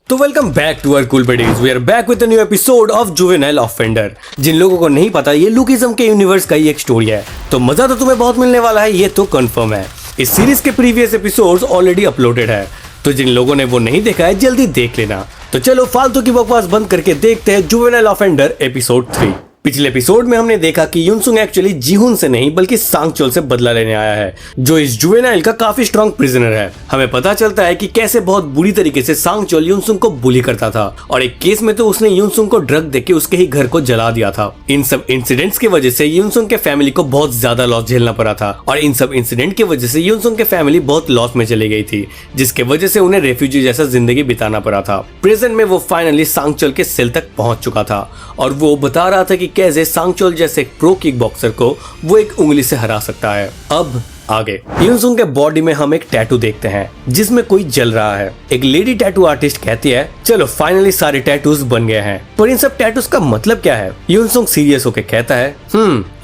तो welcome back to our cool buddies. We are back with a new episode of juvenile offender. जिन लोगों को नहीं पता, ये लुकिज्म के यूनिवर्स का ही एक स्टोरी है, तो मजा तो तुम्हें बहुत मिलने वाला है, ये तो कंफर्म है। इस सीरीज के प्रीवियस एपिसोड्स ऑलरेडी अपलोडेड है, तो जिन लोगों ने वो नहीं देखा है जल्दी देख लेना। तो चलो फालतू की बकवास बंद करके देखते हैं जुवेनाइल ऑफेंडर एपिसोड 3। पिछले एपिसोड में हमने देखा कि युनसुंग एक्चुअली जीहुन से नहीं बल्कि सांगचोल से बदला लेने आया है, जो इस जुवेनाइल का काफी स्ट्रॉन्ग प्रिजनर है। हमें पता चलता है कि कैसे बहुत बुरी तरीके से सांगचोल युनसुंग को बुली करता था, और एक केस में तो उसने युनसुंग को ड्रग देके उसके ही घर को जला दिया था। इन सब इंसिडेंट्स की वजह से युनसुंग के फैमिली को बहुत ज्यादा लॉस झेलना पड़ा था, और इन सब इंसिडेंट की वजह से युनसुंग के फैमिली बहुत लॉस में चली गई थी, जिसके वजह से उन्हें रेफ्यूजी जैसा जिंदगी बिताना पड़ा था। प्रेजेंट में वो फाइनली सांगचोल के सेल तक पहुंच चुका था, और वो बता रहा था कि कैसे सांगचोल जैसे एक प्रो किक बॉक्सर को वो एक उंगली से हरा सकता है। अब आगे युनसुंग के बॉडी में हम एक टैटू देखते हैं जिसमें कोई जल रहा है। एक लेडी टैटू आर्टिस्ट कहती है, चलो फाइनली सारे टैटूज बन गए हैं, पर इन सब टैटूज का मतलब क्या है? युनसुंग सीरियस होकर कहता है,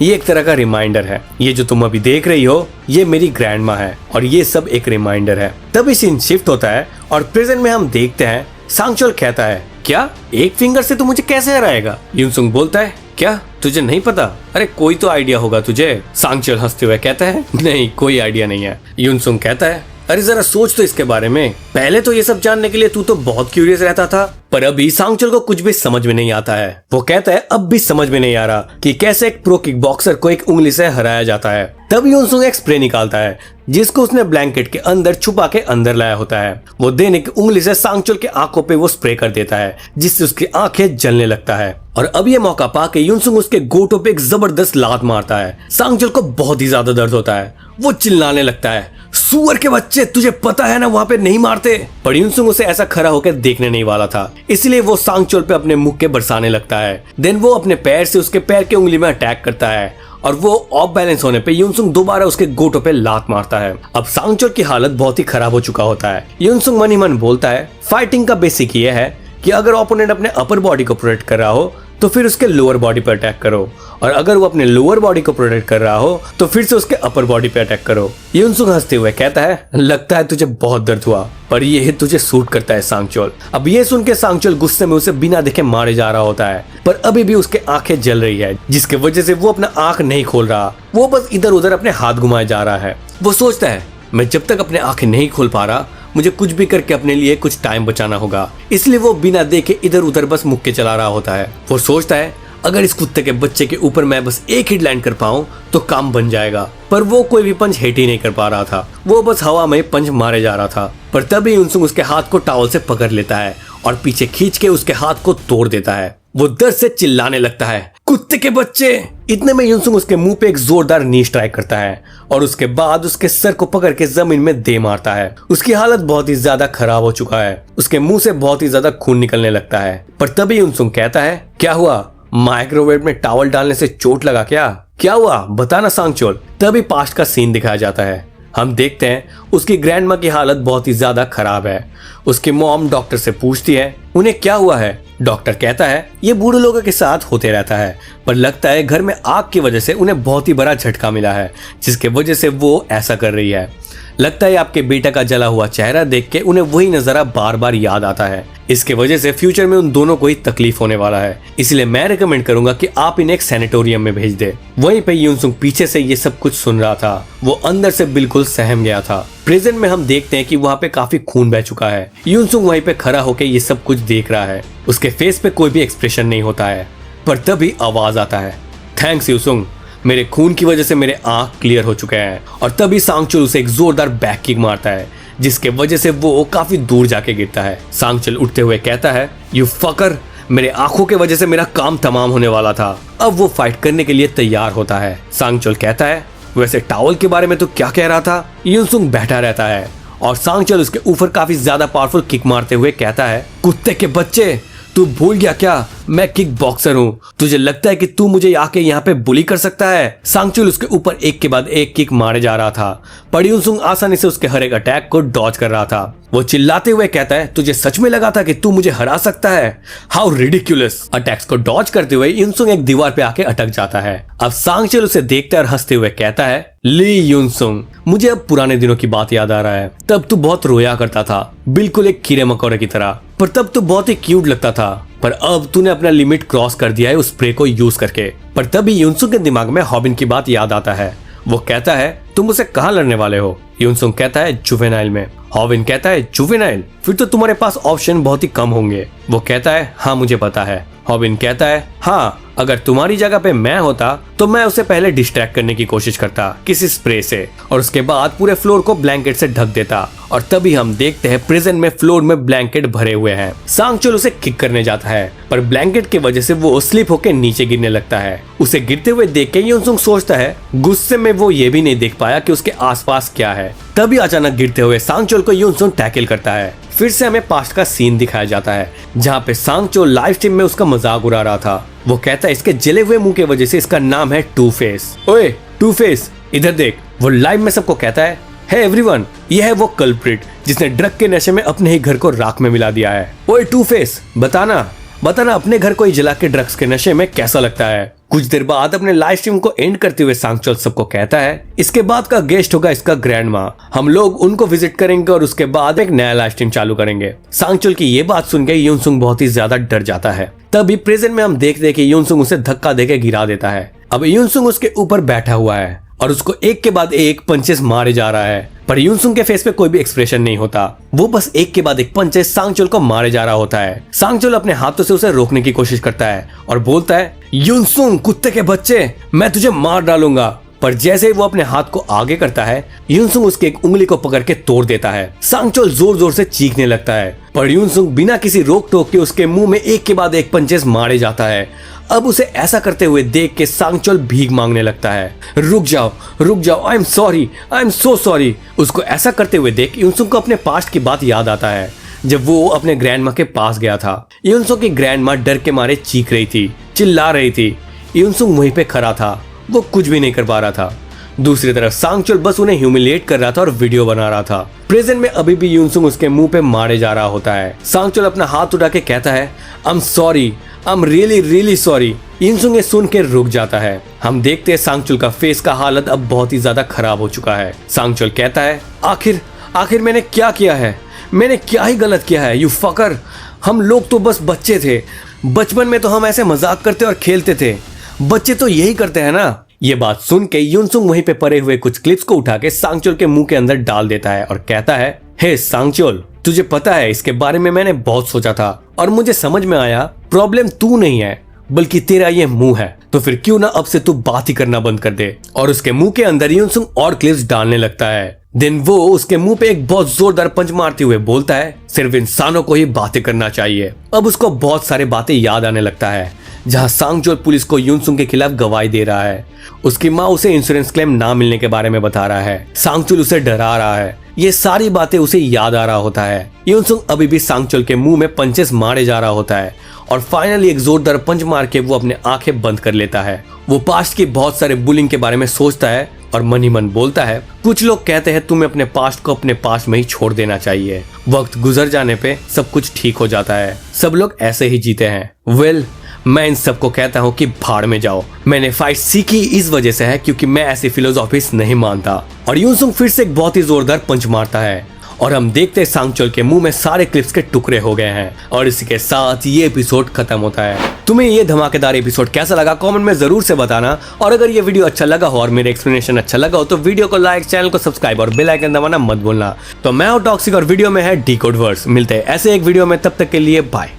ये एक तरह का रिमाइंडर है। ये जो तुम अभी देख रही हो ये मेरी ग्रैंड माँ है, और ये सब एक रिमाइंडर है। तभी सीन शिफ्ट होता है और प्रेजेंट में हम देखते हैं सांगचोल कहता है, क्या एक फिंगर से तू मुझे कैसे हराएगा? युनसुंग बोलता है, क्या तुझे नहीं पता? अरे कोई तो आइडिया होगा तुझे। सांगचोल हंसते हुए कहता है, नहीं कोई आइडिया नहीं है। युनसुंग कहता है, अरे जरा सोच तो इसके बारे में। पहले तो ये सब जानने के लिए तू तो बहुत क्यूरियस रहता था, पर अभी सांगचोल को कुछ भी समझ में नहीं आता है। वो कहता है, अब भी समझ में नहीं आ रहा कि कैसे एक प्रो किक बॉक्सर को एक उंगली से हराया जाता है। तब युनसुंग एक स्प्रे निकालता है जिसको उसने ब्लैंकेट के अंदर छुपा के अंदर लाया होता है। वो देने की उंगली से सांगचोल के आंखों पे वो स्प्रे कर देता है, जिससे उसकी आंखें जलने लगता है। और अब ये मौका पाके युनसुंग उसके गोटों पे एक जबरदस्त लात मारता है। सांगचोल को बहुत ही ज्यादा दर्द होता है, वो चिल्लाने लगता है, सुअर के बच्चे, तुझे पता है ना वहाँ पे नहीं मारते। पर युनसुंग उसे ऐसा खड़ा होकर देखने नहीं वाला था, इसलिए वो सांगचोल पे अपने मुख के बरसाने लगता है। देन वो अपने पैर से उसके पैर की उंगली में अटैक करता है, और वो ऑफ बैलेंस होने पे युनसुंग दोबारा उसके गोटों पे लात मारता है। अब सांगचोल की हालत बहुत ही खराब हो चुका होता है। युनसुंग मन ही मन बोलता है, फाइटिंग का बेसिक ये है कि अगर ओपोनेंट अपने अपर बॉडी को प्रोटेक्ट कर रहा हो तो फिर उसके लोअर बॉडी पर अटैक करो, और अगर वो अपने लोअर बॉडी को प्रोटेक्ट कर रहा हो तो फिर से उसके अपर बॉडी पे अटैक करो। युनसुंग हंसते हुए कहता है, लगता है तुझे बहुत दर्द हुआ, पर ये तुझे सूट करता है सांगचोल। अब ये सुन के सांगचोल गुस्से में उसे बिना देखे मारे जा रहा होता है, पर अभी भी उसके आंखें जल रही है, जिसके वजह से वो अपना आंख नहीं खोल रहा। वो बस इधर उधर अपने हाथ घुमाए जा रहा है। वो सोचता है, मैं जब तक अपने आंखें नहीं खोल पा रहा मुझे कुछ भी करके अपने लिए कुछ टाइम बचाना होगा, इसलिए वो बिना देखे इधर उधर बस मुक्के चला रहा होता है। वो सोचता है, अगर इस कुत्ते के बच्चे के ऊपर मैं बस एक हिट लैंड कर पाऊं तो काम बन जाएगा। पर वो कोई भी पंच हिट ही नहीं कर पा रहा था, वो बस हवा में पंच मारे जा रहा था। पर तभी युनसुंग उसके हाथ को टॉवल से पकड़ लेता है और पीछे खींच के उसके हाथ को तोड़ देता है। वो दर्द से चिल्लाने लगता है, कुत्ते के बच्चे। इतने में युनसुंग उसके मुंह पे एक जोरदार नी स्ट्राइक करता है, और उसके बाद उसके सर को पकड़ के जमीन में दे मारता है। उसकी हालत बहुत ही ज्यादा खराब हो चुका है, उसके मुंह से बहुत ही ज्यादा खून निकलने लगता है। पर तभी युनसुंग कहता है, क्या हुआ? माइक्रोवेव में टॉवल डालने से चोट लगा क्या हुआ बताना सांगचोल। तभी पास्ट का सीन दिखाया जाता है। हम देखते हैं उसकी ग्रैंड माँ की हालत बहुत ही ज्यादा खराब है। उसकी मॉम डॉक्टर से पूछती है, उन्हें क्या हुआ है? डॉक्टर कहता है, ये बूढ़े लोगों के साथ होते रहता है, पर लगता है घर में आग की वजह से उन्हें बहुत ही बड़ा झटका मिला है, जिसके वजह से वो ऐसा कर रही है। लगता है आपके बेटा का जला हुआ चेहरा देख के उन्हें वही नजारा बार बार याद आता है। इसके वजह से फ्यूचर में उन दोनों को ही तकलीफ होने वाला है, इसलिए मैं रिकमेंड करूंगा कि आप इन्हें एक सैनिटोरियम में भेज दे। वहीं पे युनसुंग पीछे से ये सब कुछ सुन रहा था, वो अंदर से बिल्कुल सहम गया था। प्रेजेंट में हम देखते हैं कि वहाँ पे काफी खून बह चुका है। युनसुंग वहीं पे खड़ा होकर ये सब कुछ देख रहा है, उसके फेस पे कोई भी एक्सप्रेशन नहीं होता है। पर तभी आवाज आता है, थैंक्स युनसुंग, मेरे खून की वजह से मेरे आंख क्लियर हो चुके हैं। और तभी सांगचोल उसे एक जोरदार बैक किक मारता है, जिसके वजह से वो काफी दूर जाके गिरता है। सांगचोल उठते हुए कहता है, यू फकर, मेरे आंखों की वजह से मेरा काम तमाम होने वाला था। अब वो फाइट करने के लिए तैयार होता है। सांगचोल कहता है, वैसे टॉवल के बारे में तो क्या कह रहा था? युनसुंग बैठा रहता है और सांगचोल उसके ऊपर काफी ज्यादा पावरफुल किक मारते हुए कहता है, कुत्ते के बच्चे, तू भूल गया क्या मैं किक बॉक्सर हूँ, तुझे लगता है कि तू मुझे आके यहाँ पे बुली कर सकता है? सांगचुल उसके ऊपर एक के बाद एक किक मारे जा रहा था, पर यूनसुंग आसानी से उसके हर एक अटैक को डॉज कर रहा था। वो चिल्लाते हुए कहता है, तुझे सच में लगा था कि तू मुझे हरा सकता है? How ridiculous. अटैक्स को डॉज करते हुए यूनसुंग एक दीवार पे आके अटक जाता है। अब सांगचुल उसे देखता है और हंसते हुए कहता है, ली यूनसुंग, मुझे अब पुराने दिनों की बात याद आ रहा है। तब तू बहुत रोया करता था, बिल्कुल एक कीड़े मकोड़े की तरह, पर तब तू बहुत ही क्यूट लगता था। पर अब तूने अपना लिमिट क्रॉस कर दिया है उस स्प्रे को यूज करके। पर तभी यूनसुंग के दिमाग में हॉबिन की बात याद आता है। वो कहता है, तुम मुझसे कहाँ लड़ने वाले हो? यूनसुंग कहता है, जुवेनाइल में। हॉबिन कहता है, जुवेनाइल? फिर तो तुम्हारे पास ऑप्शन बहुत ही कम होंगे। वो कहता है, हाँ मुझे पता है। हॉबिन कहता है, हाँ अगर तुम्हारी जगह पे मैं होता तो मैं उसे पहले डिस्ट्रैक्ट करने की कोशिश करता किसी स्प्रे से, और उसके बाद पूरे फ्लोर को ब्लैंकेट से ढक देता। और तभी हम देखते हैं प्रिजन में फ्लोर में ब्लैंकेट भरे हुए हैं। सांगचुल उसे किक करने जाता है, पर ब्लैंकेट की वजह से वो स्लिप होकर नीचे गिरने लगता है। उसे गिरते हुए देख के यूनसुंग सोचता है, गुस्से में वो ये भी नहीं देख पाया कि उसके आसपास क्या है। तभी अचानक गिरते हुए सांगचुल को यूनसुंग टैकल करता है। फिर से हमें पास्ट का सीन दिखाया जाता है, जहाँ पे सांगचुल लाइव स्ट्रीम में उसका मजाक उड़ा रहा था। वो कहता है, इसके जले हुए मुंह की वजह से इसका नाम है टू फेस। ओए टू फेस, इधर देख। वो लाइव में सबको कहता है, हे एवरीवन, यह है वो कल्प्रिट जिसने ड्रग के नशे में अपने ही घर को राख में मिला दिया है। ओए टू फेस, बताना अपने घर को ही जला के ड्रग्स के नशे में कैसा लगता है? कुछ देर बाद अपने लाइव स्ट्रीम को एंड करते हुए सांगचुल सबको कहता है, इसके बाद का गेस्ट होगा इसका ग्रैंड माँ। हम लोग उनको विजिट करेंगे और उसके बाद एक नया लाइव स्ट्रीम चालू करेंगे। सांगचुल की ये बात सुन के यूनसुंग बहुत ही ज्यादा डर जाता है। तभी प्रेजेंट में हम देखते हैं कि यूनसुंग उसे धक्का देके गिरा देता है। अब यूनसुंग उसके ऊपर बैठा हुआ है और उसको एक के बाद एक पंचेस मारे जा रहा है, पर यूनसुंग के फेस पे कोई भी एक्सप्रेशन नहीं होता। वो बस एक के बाद एक पंचेस सांगचुल को मारे जा रहा होता है। सांगचुल अपने हाथों से उसे रोकने की कोशिश करता है और बोलता है, यूनसुंग कुत्ते के बच्चे, मैं तुझे मार डालूंगा। पर जैसे ही वो अपने हाथ को आगे करता है, यूनसुंग उसके एक उंगली को पकड़ के तोड़ देता है। सांगचुल जोर जोर से चीखने लगता है, पर यूनसुंग बिना किसी रोक टोक के उसके मुंह में एक के बाद एक पंचेस मारे जाता है। अब उसे ऐसा करते हुए देख के सांगचुल भीख मांगने लगता है, रुक जाओ, आई एम सो सॉरी। उसको ऐसा करते हुए देख यूनसुंग को अपने पास्ट की बात याद आता है, जब वो अपने ग्रैंड माँ के पास गया था। यूनसुंग की ग्रैंड माँ डर के मारे चीख रही थी, चिल्ला रही थी। यूनसुंग वहीं पे खड़ा था, वो कुछ भी नहीं कर पा रहा था। दूसरी तरफ सांगचुल बस उन्हें ह्यूमिलिएट कर रहा था और वीडियो बना रहा था। प्रेजेंट में अभी भी यूनसुंग उसके मुंह पे मारे जा रहा होता है। सांगचुल अपना हाथ उठा के कहता है, आई एम रियली सॉरी। यूनसुंग ये सुन के रुक जाता है। हम देखते हैं सांगचुल का फेस का हालत अब बहुत ही ज्यादा खराब हो चुका है। सांगचुल कहता है, आखिर मैंने क्या किया है? मैंने क्या ही गलत किया है? यू फकर, हम लोग तो बस बच्चे थे। बचपन में तो हम ऐसे मजाक करते और खेलते थे, बच्चे तो यही करते हैं ना। ये बात सुन के यूनसुंग वहीं पे पड़े हुए कुछ क्लिप्स को उठा के सांगचुल के मुंह के अंदर डाल देता है और कहता है, हे सांगचुल, तुझे पता है इसके बारे में मैंने बहुत सोचा था और मुझे समझ में आया प्रॉब्लम तू नहीं है बल्कि तेरा ये मुंह है। तो फिर क्यों ना अब से तू बात ही करना बंद कर दे। और उसके मुंह के अंदर यूनसुंग और क्लिप्स डालने लगता है। देन वो उसके मुंह पे एक बहुत जोरदार पंच मारते हुए बोलता है, सिर्फ इंसानों को ही बातें करना चाहिए। अब उसको बहुत सारी बातें याद आने लगता है, जहां सांगचुल पुलिस को यूनसुंग के खिलाफ गवाही दे रहा है। उसकी माँ उसे इंश्योरेंस क्लेम ना मिलने के बारे में बता रहा है। सांगचुल उसे डरा रहा है। ये सारी बातें उसे याद आ रहा होता है। यूनसुंग अभी भी सांगचुल के मुंह में पंचेस मारे जा रहा होता है और फाइनली एक जोरदार पंच मार के वो अपने आंखें बंद कर लेता है। वो पास्ट की बहुत सारे बुलिंग के बारे में सोचता है और मन ही मन बोलता है, कुछ लोग कहते हैं तुम्हें अपने पास्ट को अपने पास्ट में ही छोड़ देना चाहिए। वक्त गुजर जाने पे सब कुछ ठीक हो जाता है। सब लोग ऐसे ही जीते हैं। वेल, मैं इन सबको कहता हूँ कि भाड़ में जाओ। मैंने फाइट सीखी इस वजह से है क्योंकि मैं ऐसी फिलोसॉफीज नहीं मानता। और यूनसुंग फिर से एक बहुत ही जोरदार पंच मारता है और हम देखते हैं सांगचुल के मुंह में सारे क्लिप्स के टुकड़े हो गए हैं। और इसी के साथ ये एपिसोड खत्म होता है। तुम्हें ये धमाकेदार एपिसोड कैसा लगा कमेंट में जरूर से बताना। और अगर ये वीडियो अच्छा लगा हो और मेरे एक्सप्लेनेशन अच्छा लगा हो तो वीडियो को लाइक, चैनल को सब्सक्राइब और बेल आइकन दबाना मत भूलना। तो मैं हूं टॉक्सिक और वीडियो में है डिकोड वर्स। मिलते हैं ऐसे एक वीडियो में, तब तक के लिए बाय।